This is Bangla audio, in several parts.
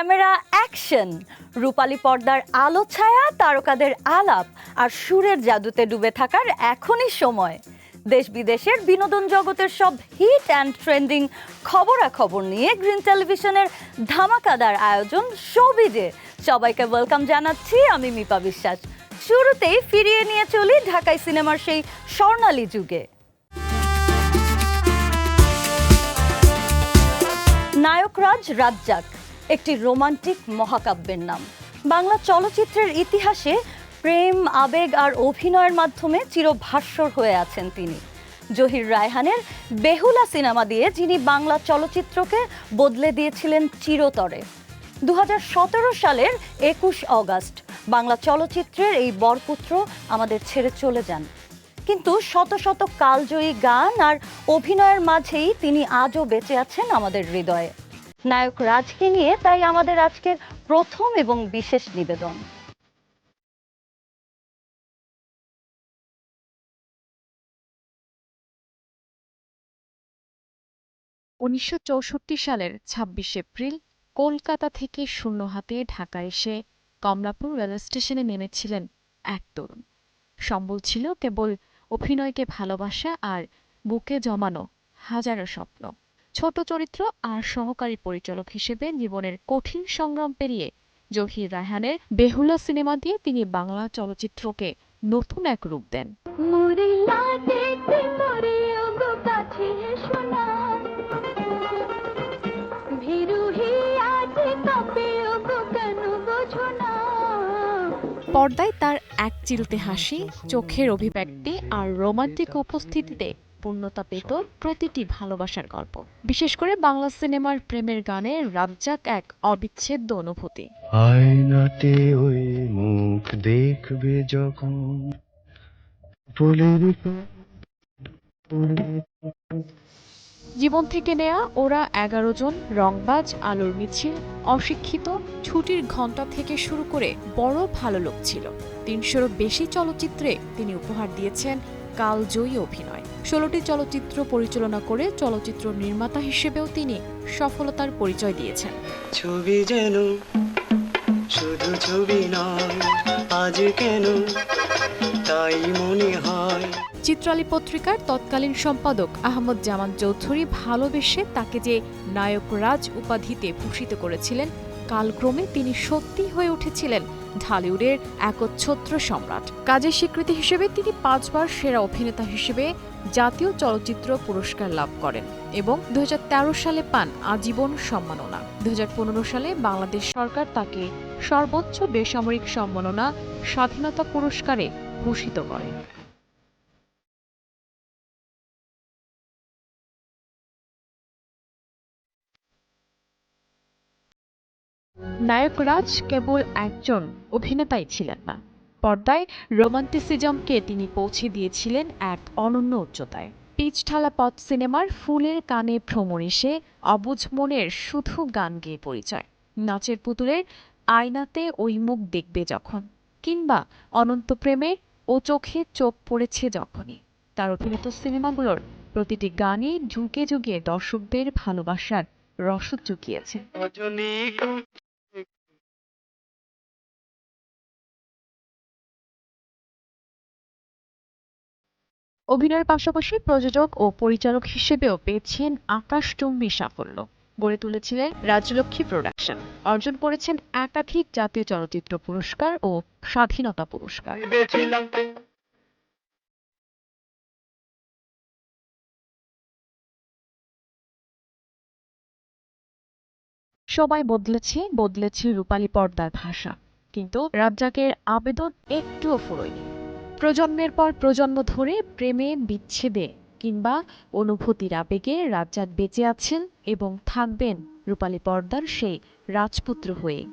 ক্যামেরা অ্যাকশন, রূপালী পর্দার আলো ছায়া, তারকাদের আলাপ আর সুরের জাদুতে ডুবে থাকার এখনই সময়। দেশ বিদেশের বিনোদন জগতের সব হিট অ্যান্ড ট্রেন্ডিং খবরাখবর নিয়ে গ্রিন টেলিভিশনের ধামাকাদার আয়োজন শোবিজে সবাইকে ওয়েলকাম জানাচ্ছি আমি মিপা বিশ্বাস। শুরুতেই ফিরিয়ে নিয়ে চলি ঢাকাই সিনেমার সেই স্বর্ণালী যুগে। নায়করাজ রাজ্জাক একটি রোমান্টিক মহাকাব্যের নাম। বাংলা চলচ্চিত্রের ইতিহাসে প্রেম, আবেগ আর অভিনয়ের মাধ্যমে চিরভাস্বর হয়ে আছেন তিনি। জহির রায়হানের বেহুলা সিনেমা দিয়ে যিনি বাংলা চলচ্চিত্রকে বদলে দিয়েছিলেন চিরতরে। 2017 সালের 21 অগস্ট বাংলা চলচ্চিত্রের এই বরপুত্র আমাদের ছেড়ে চলে যান, কিন্তু শত শত কালজয়ী গান আর অভিনয়ের মাঝেই তিনি আজও বেঁচে আছেন আমাদের হৃদয়ে। নায়ক রাজকে নিয়ে তাই আমাদের আজকের প্রথম এবং বিশেষ নিবেদন। 1964 সালের 26 এপ্রিল কলকাতা থেকে শূন্য হাতে ঢাকা এসে কমলাপুর রেল স্টেশনে নেমেছিলেন এক তরুণ। সম্বল ছিল কেবল অভিনয়কে ভালোবাসা আর বুকে জমানো হাজারো স্বপ্ন। ছোট চরিত্র আর সহকারী পরিচালক হিসেবে জীবনের কঠিন সংগ্রাম পেরিয়ে জহির রায়হানের বেহুলা সিনেমা দিয়ে তিনি বাংলা চলচ্চিত্রকে নতুন এক রূপ দেন। পর্দায় তার এক চিলতে হাসি, চোখের অভিব্যক্তি আর রোমান্টিক উপস্থিতিতে পূর্ণতা পেত প্রতিটি ভালোবাসার গল্প। বিশেষ করে বাংলা সিনেমার প্রেমের গানে রাজ্জাক এক অবিচ্ছেদ্য অনুভূতি। আয়নাতে ওই মুখ দেখবে যখন জীবন থেকে নেয়া ওরা 11 জন রংবাজ, আলোর মিছিল, অশিক্ষিত, ছুটির ঘণ্টা থেকে শুরু করে বড় ভালো লোক ছিল। 300-রও বেশি চলচ্চিত্রে তিনি উপহার দিয়েছেন কালজয়ী অভিনয়। 16টি চলচ্চিত্র পরিচালনা করে চলচ্চিত্র নির্মাতা হিসেবেও তিনি সফলতার পরিচয় দিয়েছেন। ছবি যেন শুধু ছবি নয়, আজ কেন তাই মনে হয়। চিত্রালী পত্রিকার তৎকালীন সম্পাদক আহমদ জামান চৌধুরী ভালোবেসে তাকে যে নায়ক রাজ উপাধিতে ভূষিত করেছিলেন, কালক্রমে তিনি সত্যি হয়ে উঠেছিলেন ঢালিউডের একচ্ছত্র সম্রাট। কাজের স্বীকৃতি হিসেবে তিনি 5 বার সেরা অভিনেতা হিসেবে জাতীয় চলচ্চিত্র পুরস্কার লাভ করেন এবং 2013 সালে পান আজীবন সম্মাননা। 2015 সালে বাংলাদেশ সরকার তাকে সর্বোচ্চ বেসামরিক সম্মাননা স্বাধীনতা পুরস্কারে ভূষিত করে। নায়ক রাজ কেবল একজন অভিনেতাই ছিলেন না, পর্দায় রোমান্টিসিজমকে তিনি পৌঁছে দিয়েছিলেন এক অনন্য উচ্চতায়। পিচঢালা পথ সিনেমার ফুলের কানে ভ্রমণ এসে অবুঝ মনের শুধু গান গেয়ে পরিচয়, নাচের পুতুলের আয়নাতে ওই মুখ দেখবে যখন, কিংবা অনন্ত প্রেমের ও চোখে চোখ পড়েছে যখনই, তার অভিনীত সিনেমাগুলোর প্রতিটি গানই যুগে যুগে দর্শকদের ভালোবাসার রসদ চুকিয়েছে। অভিনয়ের পাশাপাশি প্রযোজক ও পরিচালক হিসেবেও পেয়েছেন আকাশচুম্বী সাফল্য। গড়ে তুলেছিলেন রাজলক্ষ্মী প্রোডাকশন, অর্জন করেছেন একাধিক জাতীয় চলচ্চিত্র পুরস্কার ও স্বাধীনতা পুরস্কার। সবাই বদলেছে রূপালী পর্দার ভাষা, কিন্তু রাজ্জাকের আবেদন একটুও ফুরোয়নি। প্রজন্মের পর প্রজন্ম ধরে প্রেমে, বিচ্ছেদে কিংবা অনুভূতির আবেগে রাজ্জাক বেঁচে আছেন এবং থাকবেন রূপালী পর্দার সেই রাজপুত্র হয়ে।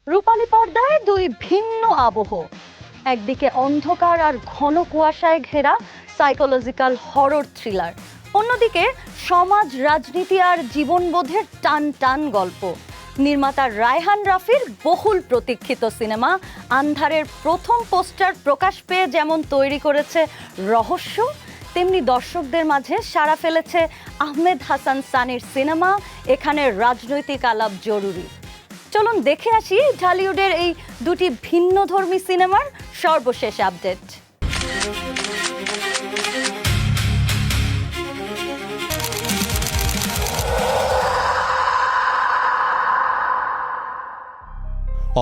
রূপালী পর্দায় দুই ভিন্ন আবহ, একদিকে অন্ধকার আর ঘন কুয়াশায় ঘেরা সাইকোলজিক্যাল হরর থ্রিলার, অন্যদিকে সমাজ, রাজনীতি আর জীবনবোধের টান টান গল্প। নির্মাতা রায়হান রাফির বহুল প্রতীক্ষিত সিনেমা আন্ধারের প্রথম পোস্টার প্রকাশ পেয়ে যেমন তৈরি করেছে রহস্য, তেমনি দর্শকদের মাঝে সাড়া ফেলেছে আহমেদ হাসান সানির সিনেমা এখানে রাজনৈতিক আলাপ জরুরি। চলুন দেখে আসি ঢালিউডের এই দুটি ভিন্নধর্মী সিনেমার সর্বশেষ আপডেট।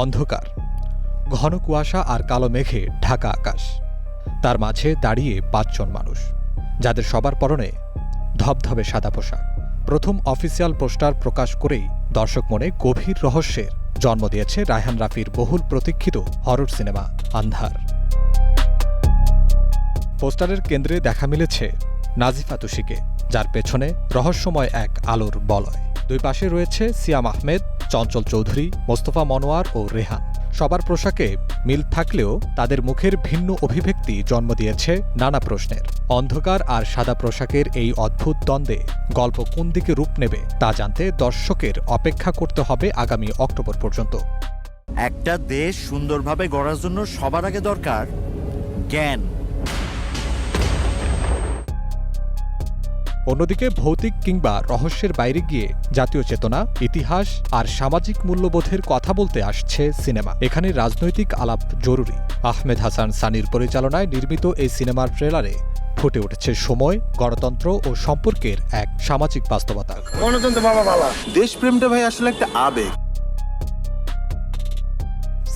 অন্ধকার, ঘন কুয়াশা আর কালো মেঘে ঢাকা আকাশ। তার মাঝে দাঁড়িয়ে 5 জন মানুষ, যাদের সবার পরনে ধবধবে সাদা পোশাক। প্রথম অফিসিয়াল পোস্টার প্রকাশ করেই দর্শক মনে গভীর রহস্যের জন্ম দিয়েছে রায়হান রাফির বহুল প্রতীক্ষিত হরর সিনেমা আন্ধার। পোস্টারের কেন্দ্রে দেখা মিলেছে নাজিফা তুষিকে, যার পেছনে রহস্যময় এক আলোর বলয়। দুই পাশে রয়েছে সিয়াম আহমেদ, চঞ্চল চৌধুরী, মোস্তফা মনোয়ার ও রেহান। সবার পোশাকে মিল থাকলেও তাদের মুখের ভিন্ন অভিব্যক্তি জন্ম দিয়েছে নানা প্রশ্নের। অন্ধকার আর সাদা পোশাকের এই অদ্ভুত দ্বন্দ্বে গল্প কোন দিকে রূপ নেবে তা জানতে দর্শকের অপেক্ষা করতে হবে আগামী অক্টোবর পর্যন্ত। একটা দেশ সুন্দরভাবে গড়ার জন্য সবার আগে দরকার জ্ঞান। অন্যদিকে ভৌতিক কিংবা রহস্যের বাইরে গিয়ে জাতীয় চেতনা, ইতিহাস আর সামাজিক মূল্যবোধের কথা বলতে আসছে সিনেমা। এখানে রাজনৈতিক আলাপ জরুরি। আহমেদ হাসান সানির পরিচালনায় নির্মিত এই সিনেমার ট্রেলারে ফুটে উঠেছে সময়, গণতন্ত্র ও সম্পর্কের এক সামাজিক বাস্তবতা। দেশপ্রেমটা ভাই আসলে একটা আবেগ।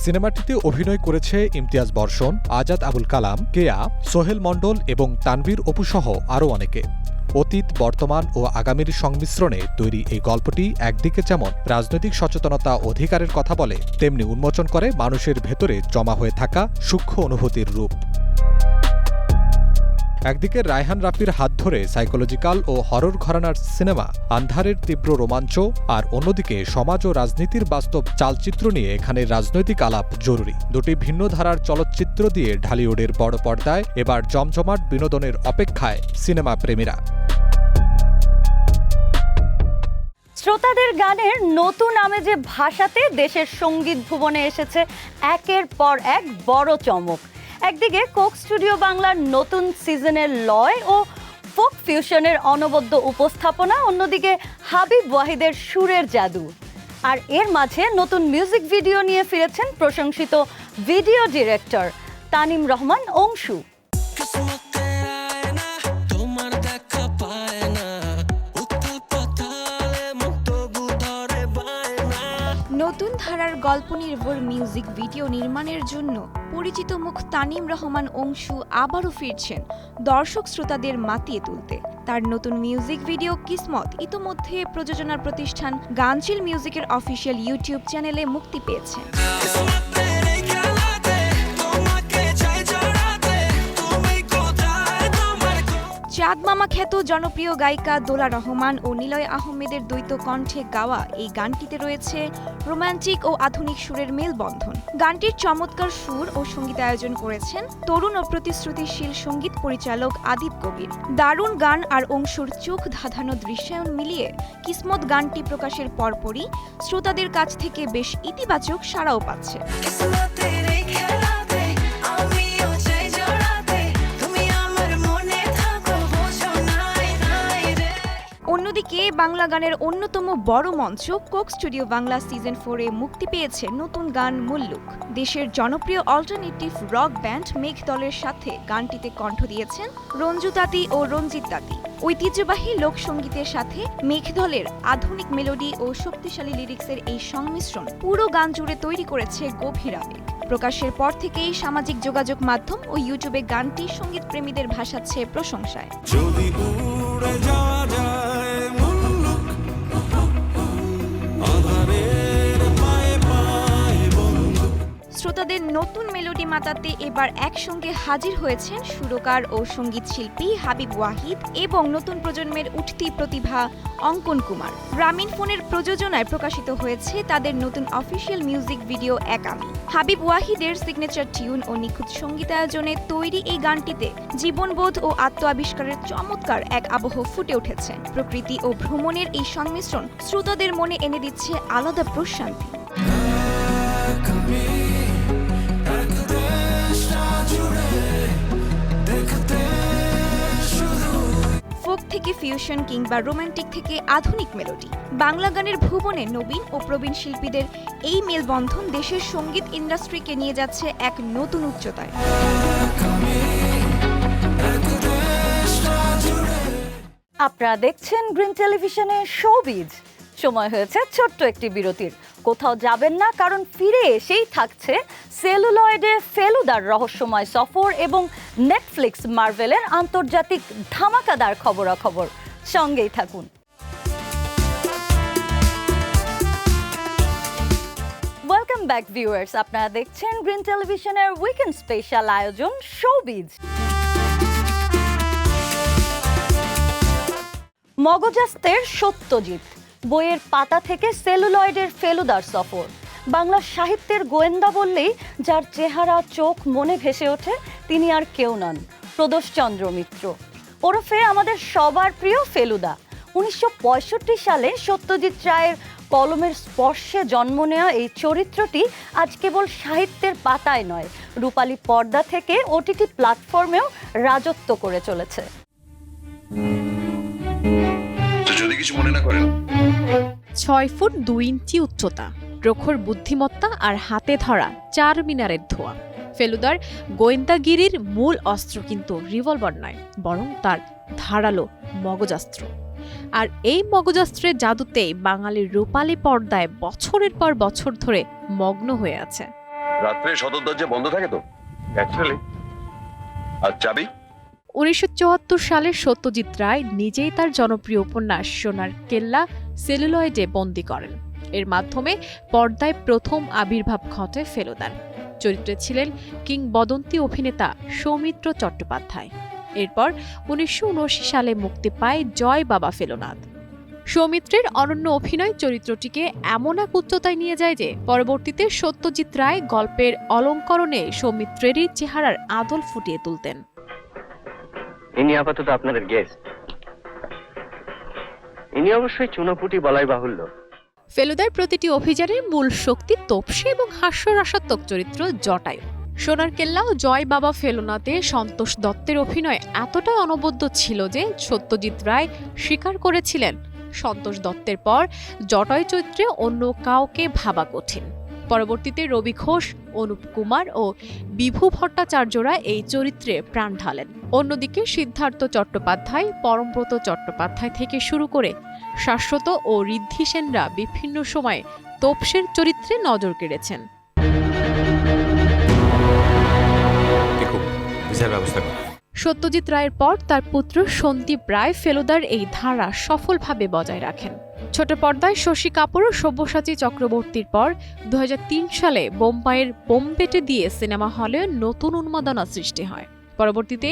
সিনেমাটিতে অভিনয় করেছে ইমতিয়াজ বর্ষণ, আজাদ আবুল কালাম, কেয়া, সোহেল মণ্ডল এবং তানভীর অপু সহ আরও অনেকে। অতীত, বর্তমান ও আগামীর সংমিশ্রণে তৈরি এই গল্পটি একদিকে যেমন রাজনৈতিক সচেতনতা, অধিকারের কথা বলে, তেমনি উন্মোচন করে মানুষের ভেতরে জমা হয়ে থাকা সূক্ষ্ম অনুভূতির রূপ। একদিকে রায়হান রাফির হাত ধরে সাইকোলজিক্যাল ও হরর ঘরানার সিনেমা আন্ধারের তীব্র রোমাঞ্চ, আর অন্যদিকে সমাজ ও রাজনীতির বাস্তব চালচিত্র নিয়ে এখানে রাজনৈতিক আলাপ জরুরি। দুটি ভিন্ন ধারার চলচ্চিত্র দিয়ে ঢালিউডের বড় পর্দায় এবার জমজমাট বিনোদনের অপেক্ষায় সিনেমা প্রেমীরা। শ্রোতাদের গানের নতুন আমেজে ভাসাতে দেশের সঙ্গীত ভুবনে এসেছে একের পর এক বড় চমক। একদিকে কোক স্টুডিও বাংলার নতুন সিজনের লয় ও ফোক ফিউশনের অনবদ্য উপস্থাপনা, অন্যদিকে হাবিব ওয়াহিদের সুরের জাদু। আর এর মাঝে নতুন মিউজিক ভিডিও নিয়ে ফিরেছেন প্রশংসিত ভিডিও ডিরেক্টর তানিম রহমান অংশু। নতুন ধারার গল্প নির্ভর মিউজিক ভিডিও নির্মাণের জন্য পরিচিত মুখ তানিম রহমান অংশু আবারও ফিরছেন দর্শক শ্রোতাদের মাতিয়ে তুলতে। তার নতুন মিউজিক ভিডিও কিসমত ইতোমধ্যে প্রযোজনার প্রতিষ্ঠান গানচিল মিউজিকের অফিসিয়াল ইউটিউব চ্যানেলে মুক্তি পেয়েছে। চাঁদ মামা খ্যাত জনপ্রিয় গায়িকা দোলা রহমান ও নিলয় আহমেদের দ্বৈত কণ্ঠে গাওয়া এই গানটিতে রয়েছে রোমান্টিক ও আধুনিক সুরের মেলবন্ধন। গানটির চমৎকার সুর ও সঙ্গীতায়োজন করেছেন তরুণ ও প্রতিশ্রুতিশীল সঙ্গীত পরিচালক আদিব কবির। দারুণ গান আর অংশুর চোখ ধাঁধানো দৃশ্যায়ন মিলিয়ে কিসমত গানটি প্রকাশের পরপরই শ্রোতাদের কাছ থেকে বেশ ইতিবাচক সাড়াও পাচ্ছে। অন্যদিকে বাংলা গানের অন্যতম বড় মঞ্চ কোক স্টুডিও বাংলা সিজন 4-এ মুক্তি পেয়েছে নতুন গান মুল্লুক। দেশের জনপ্রিয় অল্টারনেটিভ রক ব্যান্ড মেঘদলের সাথে গানটিতে কণ্ঠ দিয়েছেন রঞ্জু তাঁতি ও রঞ্জিত তাঁতি। ঐতিহ্যবাহী লোকসঙ্গীতের সাথে মেঘদলের আধুনিক মেলোডি ও শক্তিশালী লিরিক্সের এই সংমিশ্রণ পুরো গান জুড়ে তৈরি করেছে গভীর আবেগ। প্রকাশের পর থেকেই সামাজিক যোগাযোগ মাধ্যম ও ইউটিউবে গানটি সঙ্গীত প্রেমীদের ভাসাচ্ছে প্রশংসায়। শ্রোতাদের নতুন মেলোডি মাতাতে এবার একসঙ্গে হাজির হয়েছেন সুরকার ও সঙ্গীত শিল্পী হাবিব ওয়াহিদ এবং নতুন প্রজন্মের উঠতি প্রতিভা অঙ্কন কুমার। গ্রামীণ ফোনের প্রযোজনায় প্রকাশিত হয়েছে তাদের নতুন অফিসিয়াল মিউজিক ভিডিও এক আমি। হাবিব ওয়াহিদের সিগনেচার টিউন ও নিখুঁত সঙ্গীতায়োজনে তৈরি এই গানটিতে জীবনবোধ ও আত্ম আবিষ্কারের চমৎকার এক আবহ ফুটে উঠেছে। প্রকৃতি ও ভ্রমণের এই সংমিশ্রণ শ্রোতাদের মনে এনে দিচ্ছে আলাদা প্রশান্তি। ফোক থেকে ফিউশন কিংবা রোমান্টিক থেকে আধুনিক মেলোডি, বাংলা গানের ভুবনে নবীন ও প্রবীণ শিল্পীদের এই মেলবন্ধন দেশের সঙ্গীত ইন্ডাস্ট্রিকে নিয়ে যাচ্ছে এক নতুন উচ্চতায়। আপনারা দেখছেন গ্রিন টেলিভিশনের শোবিজ। সময় হয়েছে ছোট্ট একটি বিরতির। কোথাও যাবেন না, কারণ ফিরে এসেই থাকছে সেলুলয়েডে ফেলুদার রহস্যময় সফর এবং নেটফ্লিক্স মার্ভেলের আন্তর্জাতিক ধামাকাদার খবরাখবর। সঙ্গেই থাকুন। ওয়েলকাম ব্যাক ভিউয়ার্স, আপনারা দেখছেন গ্রিন টেলিভিশনের উইকেন্ড স্পেশাল আয়োজন শোবিজ। মগজাস্তের সত্যজিৎ, বইয়ের পাতা থেকে সেলুলয়েডের ফেলুদার সফর। বাংলা সাহিত্যের গোয়েন্দা বললেই যার চেহারা চোখ মনে ভেসে ওঠে তিনি আর কেউ নন, প্রদোষচন্দ্র মিত্র ওরফে আমাদের সবার প্রিয় ফেলুদা। 1965 সালে সত্যজিৎ রায়ের কলমের স্পর্শে জন্ম নেওয়া এই চরিত্রটি আজ কেবল সাহিত্যের পাতায় নয়, রূপালী পর্দা থেকে ওটিটি প্ল্যাটফর্মেও রাজত্ব করে চলেছে। যদি কিছু মনে না করেন, 6 ফুট 2 ইঞ্চি উচ্চতা, প্রখর বুদ্ধিমত্তা আর হাতে ধরা 4 মিনারের ধোঁয়া। ফেলুদার গোয়েন্দাগিরির মূল অস্ত্র কিন্তু রিভলভার নয়, বরং তার ধারালো মগজাস্ত্র। আর এই মগজাস্ত্রের জাদুতেই বাঙালির রূপালী পর্দায় বছরের পর বছর ধরে মগ্ন হয়ে আছে। রাত্রে সদর দরজা বন্ধ থাকে তো ন্যাচারালি। আর চাবি? 1974 সালে সত্যজিৎ রায় নিজেই তার জনপ্রিয় উপন্যাস সোনার কেল্লা সেলুলয়েডে বন্দী করেন। এর মাধ্যমে পর্দায় প্রথম আবির্ভাব ঘটে ফেলুদার। চরিত্রে ছিলেন কিংবদন্তি অভিনেতা সৌমিত্র চট্টোপাধ্যায়। এরপর 1979 সালে মুক্তি পায় জয় বাবা ফেলুনাথ। সৌমিত্রের অনন্য অভিনয় চরিত্রটিকে এমন এক উচ্চতায় নিয়ে যায় যে পরবর্তীতে সত্যজিৎ রায় গল্পের অলঙ্করণে সৌমিত্রেরই চেহারার আদল ফুটিয়ে তুলতেন। ইনি আপাতত আপনাদের গেস্ট। ইনি অবশ্যই চুনোপুটি বলাই বাহুল্য। ফেলুদার প্রতিটি অভিযানের মূল শক্তি তোপসে এবং হাস্যরসাত্মক চরিত্র জটায়ু। সোনার কেল্লা ও জয় বাবা ফেলুনাতে সন্তোষ দত্তের অভিনয় এতটাই অনবদ্য ছিল যে সত্যজিৎ রায় স্বীকার করেছিলেন সন্তোষ দত্তের পর জটায়ু চরিত্রে অন্য কাউকে ভাবা কঠিন। পরবর্তীতে রবি ঘোষ, অনুপ কুমার ও বিভু ভট্টাচার্যরা এই চরিত্রে প্রাণ ঢালেন। অন্যদিকে সিদ্ধার্থ চট্টোপাধ্যায়, পরমব্রত চট্টোপাধ্যায় থেকে শুরু করে শাশ্বত ও ঋদ্ধি সেনরা বিভিন্ন সময়ে তোপসের চরিত্রে নজর কেড়েছেন। সত্যজিৎ রায়ের পর তার পুত্র সন্দীপ রায় ফেলুদার এই ধারা সফলভাবে বজায় রাখেন। ছোট পর্দায় শশী কাপুর ও সব্যসাচী চক্রবর্তীর পর 2003 সালে বোম্বাইয়ের বোম্বেটে দিয়ে সিনেমা হলে নতুন উন্মাদনা সৃষ্টি হয়। পরবর্তীতে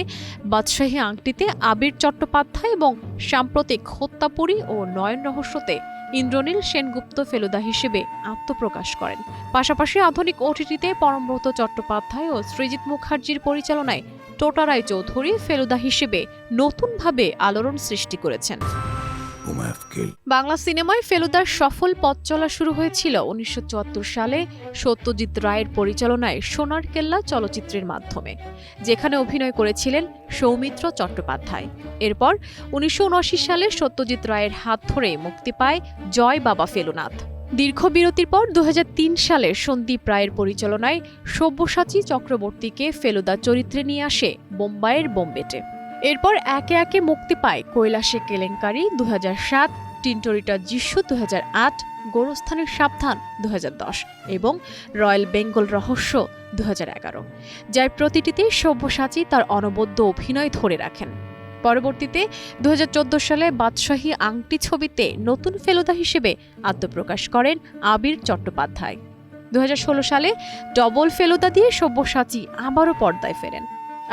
বাদশাহী আংটিতে আবির চট্টোপাধ্যায় এবং সাম্প্রতিক হত্যাপুরী ও নয়ন রহস্যতে ইন্দ্রনীল সেনগুপ্ত ফেলুদা হিসেবে আত্মপ্রকাশ করেন। পাশাপাশি আধুনিক ওটিটিতে পরমব্রত চট্টোপাধ্যায় ও সৃজিত মুখার্জির পরিচালনায় টোটা রায় চৌধুরী ফেলুদা হিসেবে নতুনভাবে আলোড়ন সৃষ্টি করেছেন। বাংলা সিনেমায় ফেলুদার সফল পথ চলা শুরু হয়েছিল 1974 সালে সত্যজিৎ রায়ের পরিচালনায় সোনার কেল্লা চলচ্চিত্রের মাধ্যমে, যেখানে অভিনয় করেছিলেন সৌমিত্র চট্টোপাধ্যায়। এরপর 1979 সালে সত্যজিৎ রায়ের হাত ধরে মুক্তি পায় জয় বাবা ফেলুনাথ। দীর্ঘ বিরতির পর 2003 সালে সন্দীপ রায়ের পরিচালনায় সব্যসাচী চক্রবর্তীকে ফেলুদা চরিত্রে নিয়ে আসে বোম্বাইয়ের বোম্বেটে। এরপর একে একে মুক্তি পায় কৈলাসে কেলেঙ্কারি 2007, টিনটরিটা যিশু 2008, গোরস্থানের সাবধান 2010 এবং রয়্যাল বেঙ্গল রহস্য 2011, যার প্রতিটিতে সব্যসাচী তার অনবদ্য অভিনয় ধরে রাখেন। পরবর্তীতে 2014 সালে বাদশাহী আংটি ছবিতে নতুন ফেলুদা হিসেবে আত্মপ্রকাশ করেন আবির চট্টোপাধ্যায়। 2016 সালে ডবল ফেলুদা দিয়ে সব্যসাচী আবারও পর্দায় ফেরেন।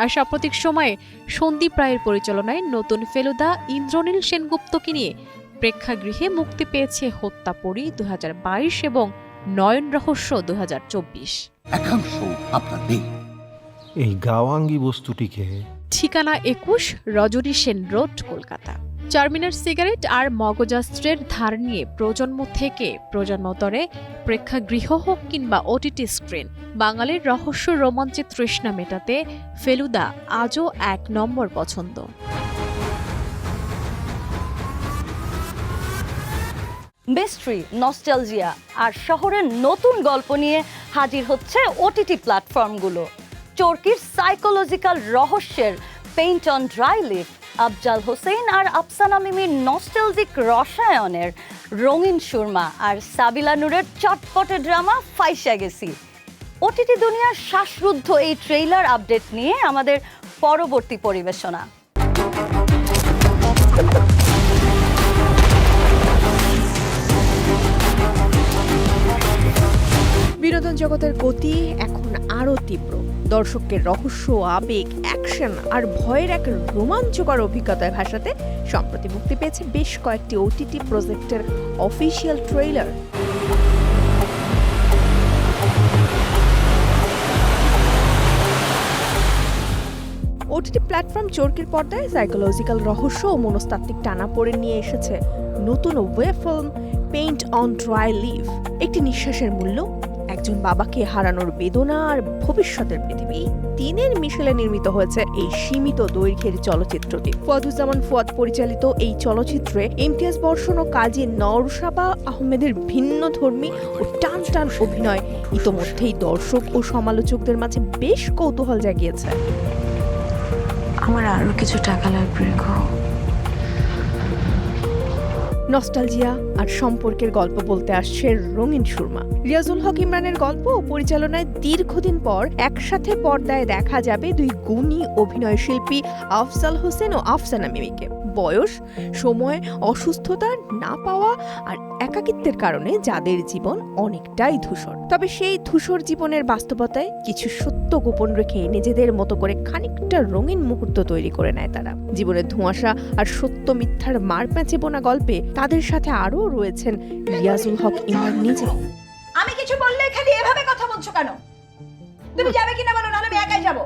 আর সাম্প্রতিক সময়ে সন্দীপ রায়ের পরিচালনায় নতুন ফেলুদা ইন্দ্রনীল সেনগুপ্তকে নিয়ে প্রেক্ষাগৃহে মুক্তি পেয়েছে হত্যাপরী 2022 এবং নয়ন রহস্য 2024। একাংশ আপনাদের এই গাওয়াঙ্গি বস্তুটিকে ঠিকানা 21 রজনী সেন রোড, কলকাতা। চারমিনার সিগারেট আর মগজাস্ত্রের ধার নিয়ে প্রজন্ম থেকে প্রজন্মতরে প্রেক্ষাগৃহ হোক কিংবা ওটিটি স্ক্রিন, বাঙালির রহস্য রোমাঞ্চের তৃষ্ণা মেটাতে ফেলুদা আজও 1 নম্বর পছন্দ। মিস্ট্রি, নস্টালজিয়া আর শহরের নতুন গল্প নিয়ে হাজির হচ্ছে ওটিটি প্ল্যাটফর্মগুলো। চরকির সাইকোলজিক্যাল রহস্যের paint on dry leaf, Afzal Hossain আর আফসানা মিমির নস্টালজিক রসায়নের রঙিন সুরমা আর সাবিলা নূরের চটপটে ড্রামা ফাইসা গেছি। ওটিটি দুনিয়ার শ্বাসরুদ্ধ এই ট্রেইলার আপডেট নিয়ে আমাদের পরবর্তী পরিবেশনা। বিনোদন জগতের গতি এখন আরও তীব্র। দর্শককে রহস্য, আবেগ, অ্যাকশন আর ভয়ের এক রোমাঞ্চকর অভিজ্ঞতায় ভাসাতে সম্প্রতি মুক্তি পেয়েছে বেশ কয়েকটি ওটিটি প্রজেক্টের অফিসিয়াল ট্রেইলার। ওটিটি প্ল্যাটফর্ম চরকির পর্দায় সাইকোলজিক্যাল রহস্য ও মনস্তাত্ত্বিক টানাপোড়েন নিয়ে এসেছে নতুন web film paint on dry leaf. একটি নিঃশ্বাসের মূল্য, একজন বাবাকে হারানোর বেদনা আর ভবিষ্যতের পৃথিবী, 3 মিশেলে নির্মিত হয়েছে এই সীমিত দৈর্ঘ্যের চলচ্চিত্রটি। ফুয়াদুজ্জামান ফুয়াদ পরিচালিত এই চলচ্চিত্রে ইমতিয়াজ বর্ষণ ও কাজী নওশাবা আহমেদের ভিন্নধর্মী ও টান টান অভিনয় ইতোমধ্যেই দর্শক ও সমালোচকদের মাঝে বেশ কৌতূহল জাগিয়েছে। আমার আরো কিছু টাকা লাগবে গো। নস্টালজিয়া আর সম্পর্কের গল্প বলতে আসছে রঙিন সুরমা। রিয়াজুল হক ইমরানের গল্প ও পরিচালনায় দীর্ঘদিন পর একসাথে পর্দায় দেখা যাবে 2 গুণী অভিনয় শিল্পী আফজাল হোসেন ও আফসানা মিমিকে। বয়স, সময়, অসুস্থতা, না পাওয়া আর একাকিত্বের কারণে যাদের জীবন অনেকটাই ধূসর। তবে সেই ধূসর জীবনের বাস্তবতায় কিছু সত্য গোপন রেখে নিজেদের মতো করে খানিকটা রঙিন মুহূর্ত তৈরি করে নেয় তারা। জীবনের ধোঁয়াশা আর সত্য মিথ্যার মারপ্যাঁচে বোনা গল্পে তাদের সাথে আরও রয়েছেন রিয়াজুল হক ইমরান নিজে। আমি কিছু বললে এখানে এভাবে কথা বলছো কেন? তুমি যাবে কিনা বলো, নাহলে আমি একাই যাব।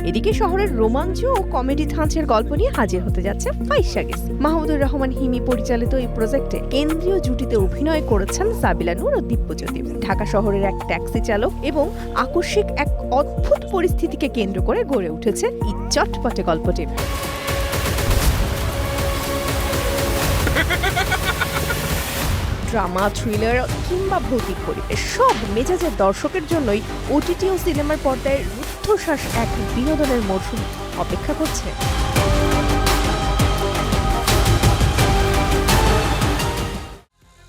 এদিকে শহরের রোমাঞ্চ ও কমেডি ধাঁচের গল্প নিয়ে হাজির হতে যাচ্ছে ফাইসা গেছি। মাহমুদুর রহমান হিমি পরিচালিত এই প্রজেক্টে কেন্দ্রীয় জুটিতে অভিনয় করেছেন সাবিলা নূর ও দিব্যজ্যোতি। ঢাকা শহরের এক ট্যাক্সি চালক এবং আকস্মিক এক অদ্ভুত পরিস্থিতিকে কেন্দ্র করে গড়ে উঠেছে এই চটপটে গল্পটি। ড্রামা, থ্রিলার কিংবা ভৌতিক পরিবেশ, সব মেজাজের দর্শকের জন্যই ওটিটি ও সিনেমার পর্দায় রুদ্ধশ্বাস এক বিনোদনের মরশুম অপেক্ষা করছে।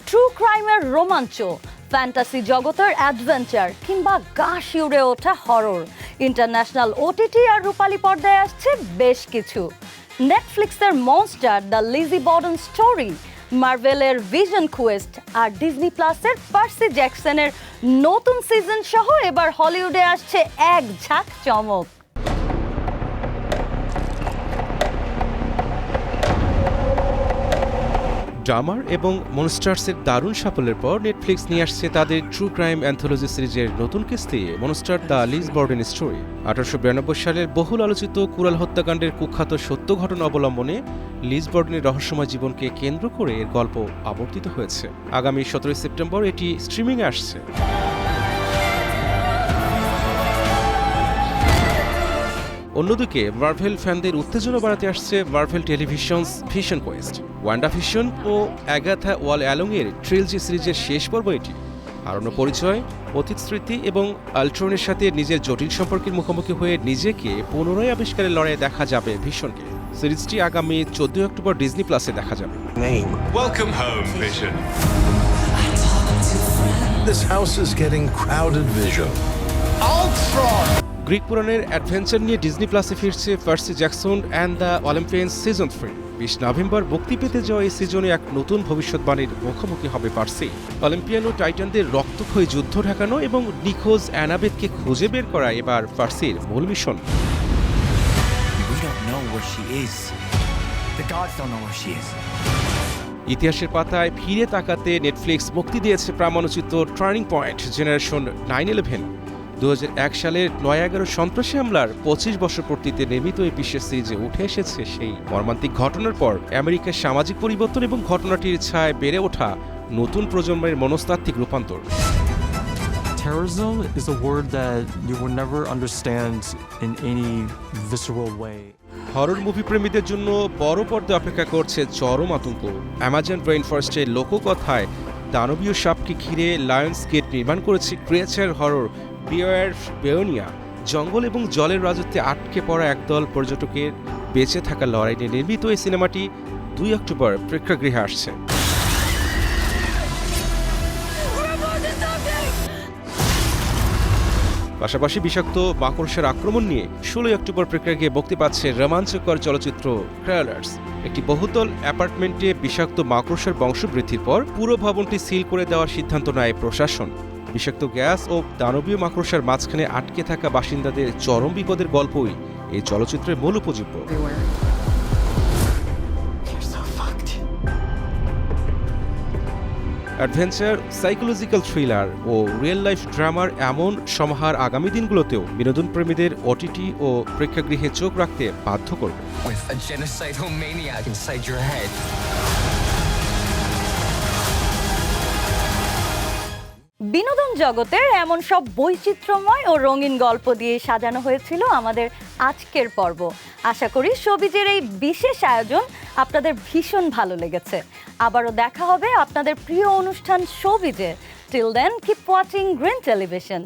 ট্রু ক্রাইমের রোমাঞ্চ, ফ্যান্টাসি জগতের অ্যাডভেঞ্চার কিংবা গা শিউরে ওঠা হরর, ইন্টারন্যাশনাল ওটিটি আর রূপালী পর্দায় আসছে বেশ কিছু। নেটফ্লিক্সের মনস্টার দ্য লিজি বর্ডন স্টোরি, মার্ভেলের ভিশন কোয়েস্ট আর ডিজনি প্লাসের পার্সি জ্যাকসনের নতুন সিজন সহ এবার হলিউডে আসছে এক ঝাঁক চমক। ড্রামার এবং মনস্টার্সের দারুণ সাফল্যের পর নেটফ্লিক্স নিয়ে আসছে তাদের ট্রু ক্রাইম অ্যান্থোলজি সিরিজের নতুন কিস্তি মনস্টার দ্য লিজ বর্ডেন স্টোরি। 1892 সালের বহুল আলোচিত কুরাল হত্যাকাণ্ডের কুখ্যাত সত্য ঘটনা অবলম্বনে লিজ বর্ডেনের রহস্যময় জীবনকে কেন্দ্র করে এর গল্প আবর্তিত হয়েছে। আগামী 17 সেপ্টেম্বর এটি স্ট্রিমিংয়ে আসছে। অন্যদিকে মার্ভেল ফ্যানদের উত্তেজনা বাড়াতে আসছে Marvel Televisions Vision Quest. Wanda Vision ও অ্যাগাথা ওয়াল অ্যালং-এর ট্রিলজি সিরিজের শেষ পর্ব এটি। হারানো পরিচয়, অতীত স্মৃতি এবং আল্ট্রনের সাথে নিজের জটিল সম্পর্কের মুখোমুখি হয়ে নিজেকে পুনরায় আবিষ্কারের লড়াইয়ে দেখা যাবে ভিশনকে। সিরিজটি আগামী 14 অক্টোবর ডিজনি প্লাসে দেখা যাবে। Welcome home, Vision. This house is getting crowded, Vision. Ultron! Greek পুরাণের অ্যাডভেঞ্চার নিয়ে ডিজনি প্লাসে ফিরছে Percy Jackson and the Olympians season 3। 20 নভেম্বর মুক্তি পেতে যাওয়া এই সিজনে এক নতুন ভবিষ্যৎবাণীর মুখোমুখি হবে পার্সি। অলিম্পিয়ান ও টাইটানদের রক্তক্ষয়ী যুদ্ধ ঠেকানো এবং নিখোঁজ অ্যানাবেথকে খুঁজে বের করা এবার পার্সির মূল মিশন। ইতিহাসের পাতায় ফিরে তাকাতে নেটফ্লিক্স মুক্তি দিয়েছে প্রামাণ্যচিত্র টার্নিং পয়েন্ট জেনারেশন 9/11। 2001 সালের 9/11 সন্ত্রাসী হামলার 25 বছর পূর্তিতে নির্মিত এই বিশেষ সিরিজে উঠে এসেছে সেই মর্মান্তিক ঘটনার পর আমেরিকার সামাজিক পরিবর্তন এবং ঘটনাটির ছায় বেড়ে ওঠা নতুন প্রজন্মের মনস্তাত্ত্বিক রূপান্তর। Terrorism is a word that you will never understand in any visceral way. Horror movie প্রেমীদের জন্য বড় পর্দায় অপেক্ষা করছে চরম আতঙ্ক। অ্যামাজন রেইনফরেস্টের লোককথায় দানবীয় সাপকে ঘিরে লায়ন্স গেট নির্মাণ করেছে ক্রিয়েচার হরর বিয়ার বেওনিয়া। জঙ্গল এবং জলের রাজত্বে আটকে পড়া একদল পর্যটকের বেঁচে থাকা লড়াই নিয়ে নির্মিত এই সিনেমাটি 2 অক্টোবর প্রেক্ষাগৃহে আসছে। পাশাপাশি বিষাক্ত মাকড়সার আক্রমণ নিয়ে 16 অক্টোবর প্রেক্ষাগৃহে মুক্তি পাচ্ছে রোমাঞ্চকর চলচ্চিত্র ক্রায়ালার্স। একটি বহুতল অ্যাপার্টমেন্টে বিষাক্ত মাকড়সার বংশবৃদ্ধির পর পুরো ভবনটি সিল করে দেওয়ার সিদ্ধান্ত নেয় প্রশাসন। বিষাক্ত গ্যাস ও দানবীয় মাকড়সার মাঝখানে আটকে থাকা বাসিন্দাদের চরম বিপদের গল্পই এই চলচ্চিত্রের মূল উপজীব্য। অ্যাডভেঞ্চার, সাইকোলজিক্যাল থ্রিলার ও রিয়েল লাইফ ড্রামার এমন সমাহার আগামী দিনগুলোতেও বিনোদন প্রেমীদের ওটিটি ও প্রেক্ষাগৃহে চোখ রাখতে বাধ্য করবে। বিনোদন জগতের এমন সব বৈচিত্র্যময় ও রঙিন গল্প দিয়ে সাজানো হয়েছিল আমাদের আজকের পর্ব। আশা করি শোবিজের এই বিশেষ আয়োজন আপনাদের ভীষণ ভালো লেগেছে। আবারও দেখা হবে আপনাদের প্রিয় অনুষ্ঠান শোবিজে। Till then keep watching Green television.